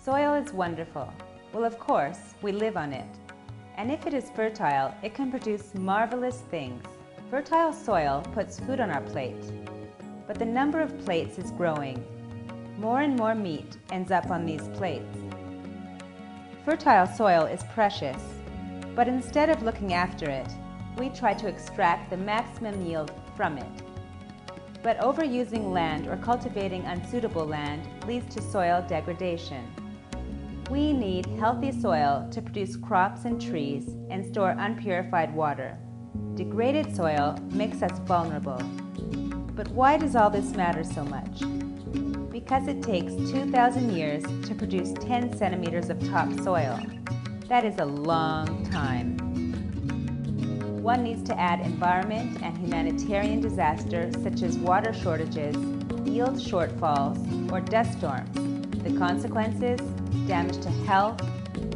Soil is wonderful. Well, of course, we live on it. And if it is fertile, it can produce marvelous things. Fertile soil puts food on our plate. But the number of plates is growing. More and more meat ends up on these plates. Fertile soil is precious, but instead of looking after it, we try to extract the maximum yield from it. But overusing land or cultivating unsuitable land leads to soil degradation. We need healthy soil to produce crops and trees and store unpurified water. Degraded soil makes us vulnerable. But why does all this matter so much? Because it takes 2,000 years to produce 10 centimeters of topsoil. That is a long time. One needs to add environment and humanitarian disasters such as water shortages, yield shortfalls, or dust storms. The consequences? Damage to health,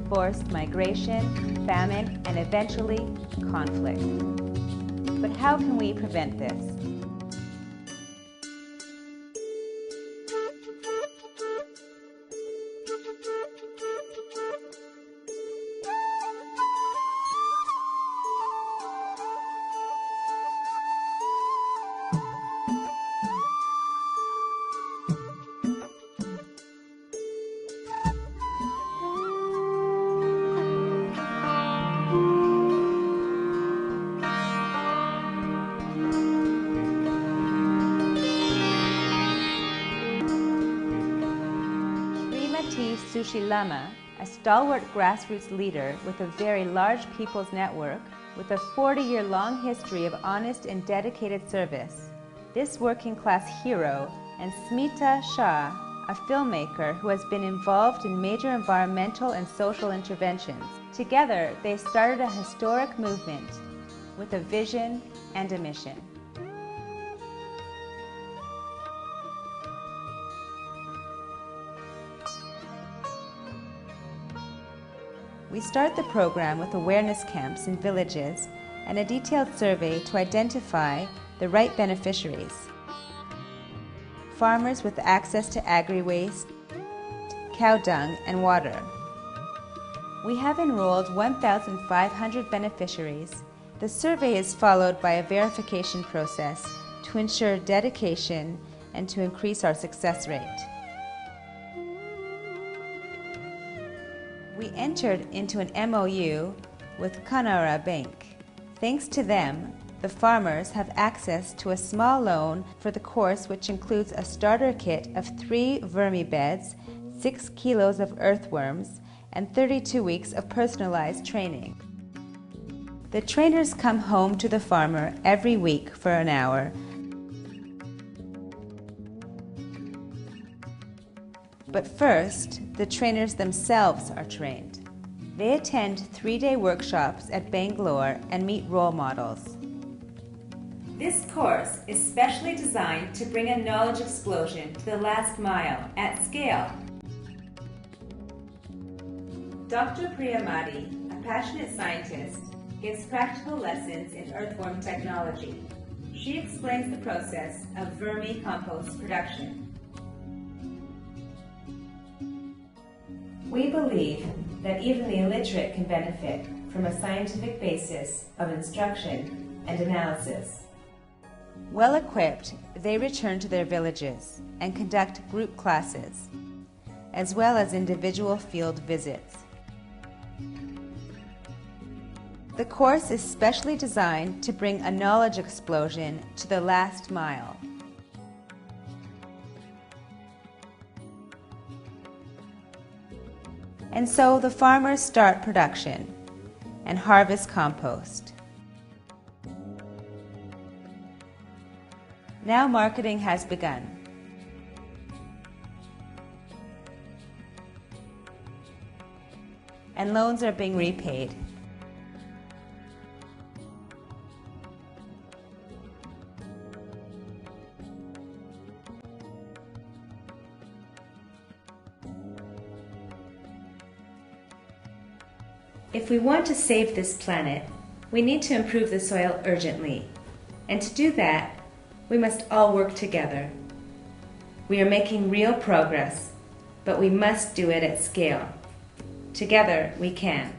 forced migration, famine, and eventually conflict. But how can we prevent this? Sushi Lama, a stalwart grassroots leader with a very large people's network, with a 40-year-long history of honest and dedicated service. This working-class hero, and Smita Shah, a filmmaker who has been involved in major environmental and social interventions. Together, they started a historic movement with a vision and a mission. We start the program with awareness camps in villages and a detailed survey to identify the right beneficiaries. Farmers with access to agri-waste, cow dung, and water. We have enrolled 1,500 beneficiaries. The survey is followed by a verification process to ensure dedication and to increase our success rate. We entered into an MOU with Canara Bank. Thanks to them, the farmers have access to a small loan for the course, which includes a starter kit of 3 vermibeds, 6 kilos of earthworms, and 32 weeks of personalized training. The trainers come home to the farmer every week for an hour. But first, the trainers themselves are trained. They attend 3-day workshops at Bangalore and meet role models. This course is specially designed to bring a knowledge explosion to the last mile at scale. Dr. Priyamadi, a passionate scientist, gives practical lessons in earthworm technology. She explains the process of vermicompost production. We believe that even the illiterate can benefit from a scientific basis of instruction and analysis. Well equipped, they return to their villages and conduct group classes, as well as individual field visits. The course is specially designed to bring a knowledge explosion to the last mile. And so the farmers start production and harvest compost. Now marketing has begun. And loans are being repaid. If we want to save this planet, we need to improve the soil urgently. And to do that, we must all work together. We are making real progress. but we must do it at scale. Together, we can.